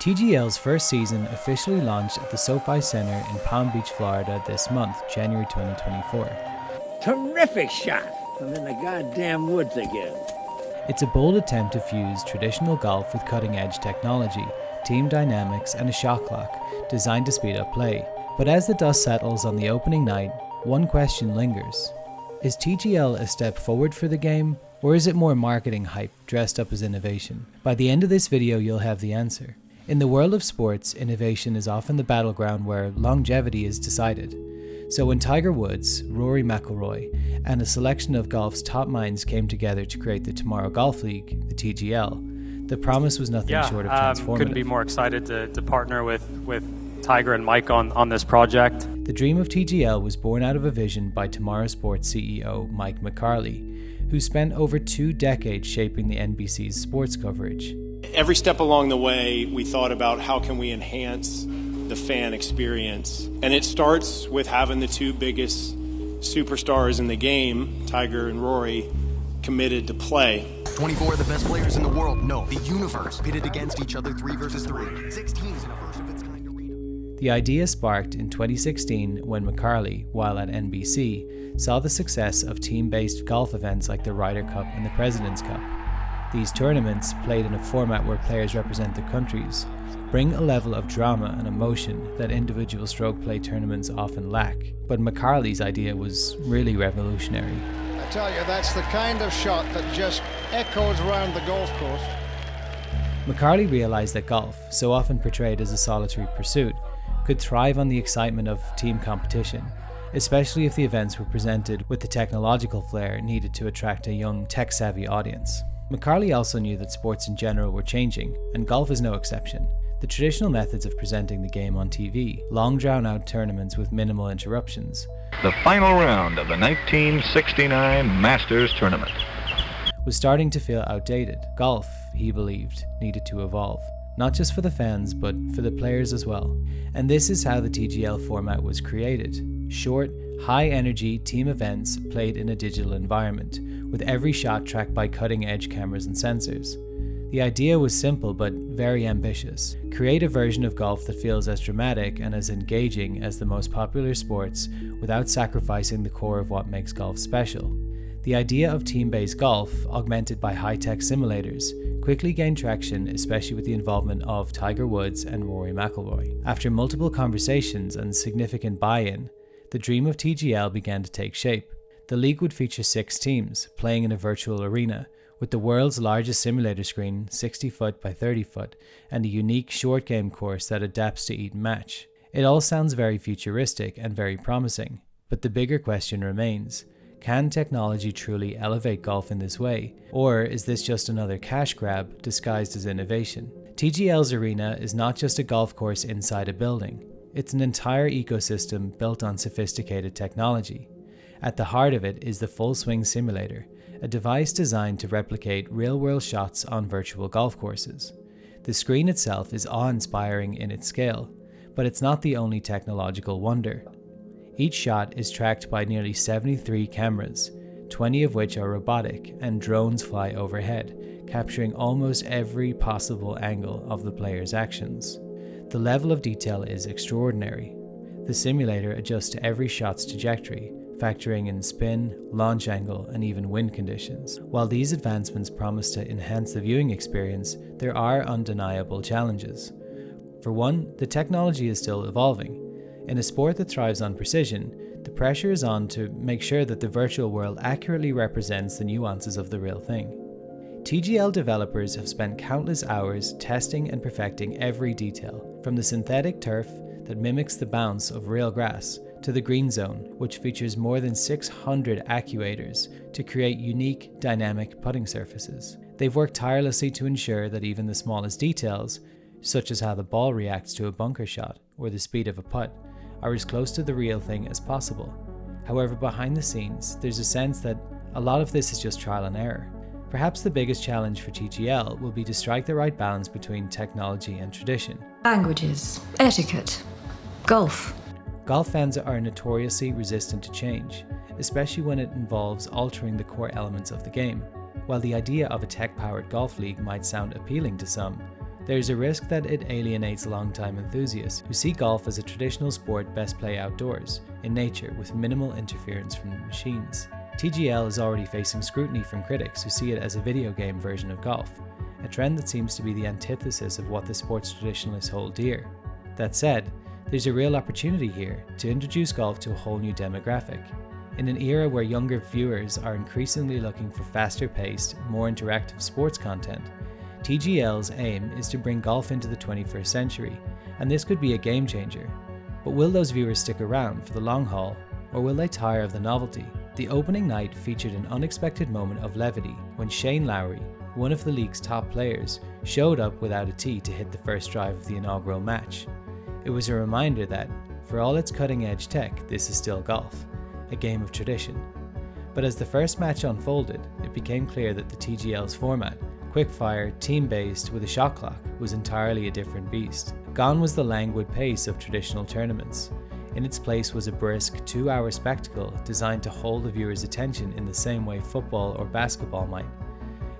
TGL's first season officially launched at the SoFi Center in Palm Beach, Florida this month, January 2024. Terrific shot! I'm in the goddamn woods again. It's a bold attempt to fuse traditional golf with cutting-edge technology, team dynamics, and a shot clock designed to speed up play. But as the dust settles on the opening night, one question lingers. Is TGL a step forward for the game, or is it more marketing hype dressed up as innovation? By the end of this video, you'll have the answer. In the world of sports, innovation is often the battleground where longevity is decided. So when Tiger Woods, Rory McIlroy, and a selection of golf's top minds came together to create the Tomorrow Golf League, the TGL, the promise was nothing short of transformative. Couldn't be more excited to partner with Tiger and Mike on this project. The dream of TGL was born out of a vision by Tomorrow Sports CEO Mike McIlroy, who spent over 2 decades shaping the NBC's sports coverage. Every step along the way, we thought about how can we enhance the fan experience. And it starts with having the 2 biggest superstars in the game, Tiger and Rory, committed to play. 24 of the best players in the world, no, the universe, pitted against each other 3 versus 3. 6 teams in a first of its kind arena. The idea sparked in 2016 when McIlroy, while at NBC, saw the success of team-based golf events like the Ryder Cup and the President's Cup. These tournaments, played in a format where players represent the countries, bring a level of drama and emotion that individual stroke play tournaments often lack. But McIlroy's idea was really revolutionary. I tell you, that's the kind of shot that just echoes around the golf course. McIlroy realized that golf, so often portrayed as a solitary pursuit, could thrive on the excitement of team competition, especially if the events were presented with the technological flair needed to attract a young, tech-savvy audience. McIlroy also knew that sports in general were changing, and golf is no exception. The traditional methods of presenting the game on TV, long drawn-out tournaments with minimal interruptions, the final round of the 1969 Masters Tournament, was starting to feel outdated. Golf, he believed, needed to evolve, not just for the fans, but for the players as well. And this is how the TGL format was created. Short, high-energy team events played in a digital environment, with every shot tracked by cutting-edge cameras and sensors. The idea was simple but very ambitious. Create a version of golf that feels as dramatic and as engaging as the most popular sports without sacrificing the core of what makes golf special. The idea of team-based golf, augmented by high-tech simulators, quickly gained traction, especially with the involvement of Tiger Woods and Rory McIlroy. After multiple conversations and significant buy-in, the dream of TGL began to take shape. The league would feature 6 teams, playing in a virtual arena, with the world's largest simulator screen, 60 foot by 30 foot, and a unique short game course that adapts to each match. It all sounds very futuristic and very promising, but the bigger question remains: can technology truly elevate golf in this way, or is this just another cash grab disguised as innovation? TGL's arena is not just a golf course inside a building. It's an entire ecosystem built on sophisticated technology. At the heart of it is the Full Swing Simulator, a device designed to replicate real-world shots on virtual golf courses. The screen itself is awe-inspiring in its scale, but it's not the only technological wonder. Each shot is tracked by nearly 73 cameras, 20 of which are robotic, and drones fly overhead, capturing almost every possible angle of the player's actions. The level of detail is extraordinary. The simulator adjusts to every shot's trajectory, factoring in spin, launch angle, and even wind conditions. While these advancements promise to enhance the viewing experience, there are undeniable challenges. For one, the technology is still evolving. In a sport that thrives on precision, the pressure is on to make sure that the virtual world accurately represents the nuances of the real thing. TGL developers have spent countless hours testing and perfecting every detail, from the synthetic turf that mimics the bounce of real grass to the green zone, which features more than 600 actuators to create unique, dynamic putting surfaces. They've worked tirelessly to ensure that even the smallest details, such as how the ball reacts to a bunker shot or the speed of a putt, are as close to the real thing as possible. However, behind the scenes, there's a sense that a lot of this is just trial and error. Perhaps the biggest challenge for TGL will be to strike the right balance between technology and tradition. Languages, etiquette, golf. Golf fans are notoriously resistant to change, especially when it involves altering the core elements of the game. While the idea of a tech-powered golf league might sound appealing to some, There's a risk that it alienates long-time enthusiasts who see golf as a traditional sport best played outdoors, in nature, with minimal interference from machines. TGL is already facing scrutiny from critics who see it as a video game version of golf, a trend that seems to be the antithesis of what the sport's traditionalists hold dear. That said, there's a real opportunity here to introduce golf to a whole new demographic. In an era where younger viewers are increasingly looking for faster-paced, more interactive sports content, TGL's aim is to bring golf into the 21st century, and this could be a game changer. But will those viewers stick around for the long haul, or will they tire of the novelty? The opening night featured an unexpected moment of levity when Shane Lowry, one of the league's top players, showed up without a tee to hit the first drive of the inaugural match. It was a reminder that, for all its cutting-edge tech, this is still golf, a game of tradition. But as the first match unfolded, it became clear that the TGL's format, quick-fire, team-based with a shot clock, was entirely a different beast. Gone was the languid pace of traditional tournaments. In its place was a brisk, 2-hour spectacle designed to hold the viewer's attention in the same way football or basketball might.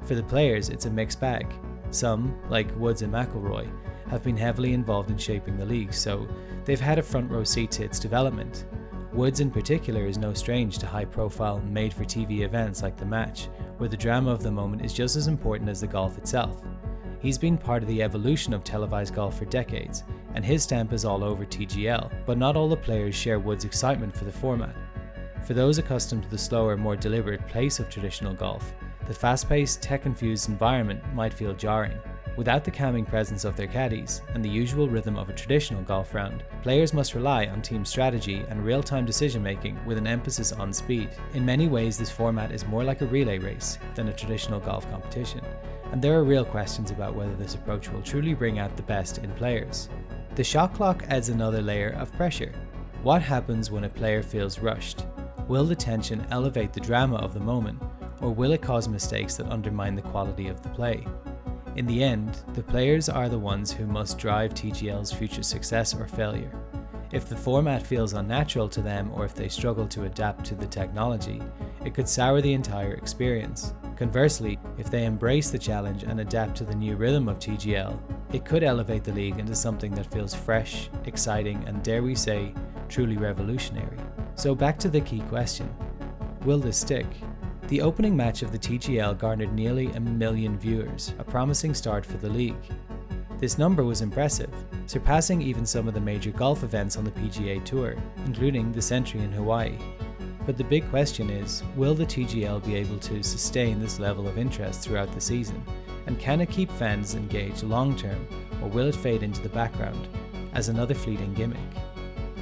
For the players, it's a mixed bag. Some, like Woods and McIlroy, have been heavily involved in shaping the league, so they've had a front row seat to its development. Woods in particular is no strange to high-profile, made-for-TV events like The Match, where the drama of the moment is just as important as the golf itself. He's been part of the evolution of televised golf for decades, and his stamp is all over TGL, but not all the players share Woods' excitement for the format. For those accustomed to the slower, more deliberate pace of traditional golf, the fast-paced, tech-infused environment might feel jarring. Without the calming presence of their caddies and the usual rhythm of a traditional golf round, players must rely on team strategy and real-time decision-making with an emphasis on speed. In many ways, this format is more like a relay race than a traditional golf competition, and there are real questions about whether this approach will truly bring out the best in players. The shot clock adds another layer of pressure. What happens when a player feels rushed? Will the tension elevate the drama of the moment, or will it cause mistakes that undermine the quality of the play? In the end, the players are the ones who must drive TGL's future success or failure. If the format feels unnatural to them, or if they struggle to adapt to the technology, it could sour the entire experience. Conversely, if they embrace the challenge and adapt to the new rhythm of TGL, it could elevate the league into something that feels fresh, exciting, and dare we say, truly revolutionary. So back to the key question: will this stick? The opening match of the TGL garnered nearly 1 million viewers, a promising start for the league. This number was impressive, surpassing even some of the major golf events on the PGA Tour, including the Century in Hawaii. But the big question is, will the TGL be able to sustain this level of interest throughout the season? And can it keep fans engaged long-term, or will it fade into the background as another fleeting gimmick?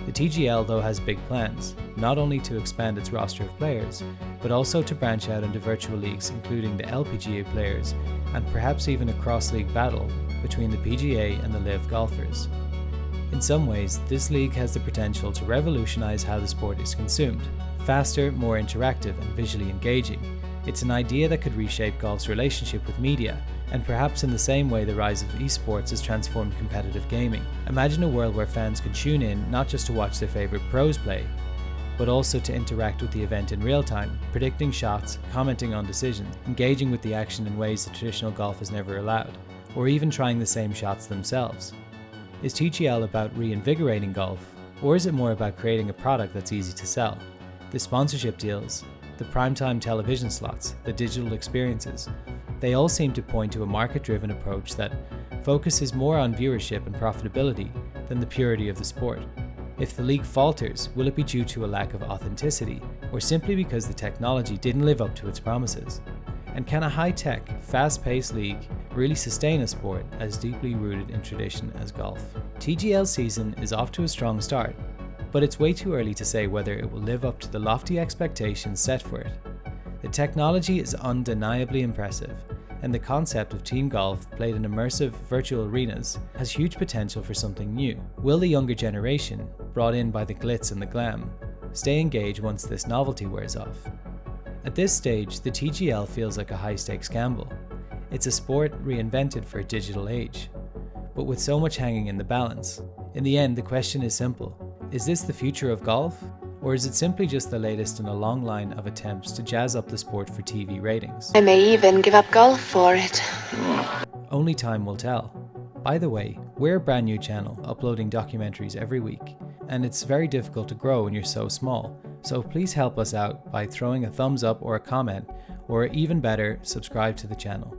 The TGL, though, has big plans, not only to expand its roster of players, but also to branch out into virtual leagues including the LPGA players, and perhaps even a cross-league battle between the PGA and the LIV golfers. In some ways, this league has the potential to revolutionize how the sport is consumed. Faster, more interactive, and visually engaging. It's an idea that could reshape golf's relationship with media, and perhaps in the same way the rise of esports has transformed competitive gaming. Imagine a world where fans could tune in not just to watch their favorite pros play, but also to interact with the event in real time, predicting shots, commenting on decisions, engaging with the action in ways that traditional golf has never allowed, or even trying the same shots themselves. Is TGL about reinvigorating golf, or is it more about creating a product that's easy to sell? The sponsorship deals, the primetime television slots, the digital experiences, they all seem to point to a market-driven approach that focuses more on viewership and profitability than the purity of the sport. If the league falters, will it be due to a lack of authenticity, or simply because the technology didn't live up to its promises? And can a high-tech, fast-paced league really sustain a sport as deeply rooted in tradition as golf? TGL's season is off to a strong start, but it's way too early to say whether it will live up to the lofty expectations set for it. The technology is undeniably impressive, and the concept of team golf played in immersive virtual arenas has huge potential for something new. Will the younger generation, brought in by the glitz and the glam, stay engaged once this novelty wears off? At this stage, the TGL feels like a high-stakes gamble. It's a sport reinvented for a digital age, but with so much hanging in the balance. In the end, the question is simple. Is this the future of golf? Or is it simply just the latest in a long line of attempts to jazz up the sport for TV ratings? I may even give up golf for it. Only time will tell. By the way, we're a brand new channel uploading documentaries every week, and it's very difficult to grow when you're so small, so please help us out by throwing a thumbs up or a comment, or even better, subscribe to the channel.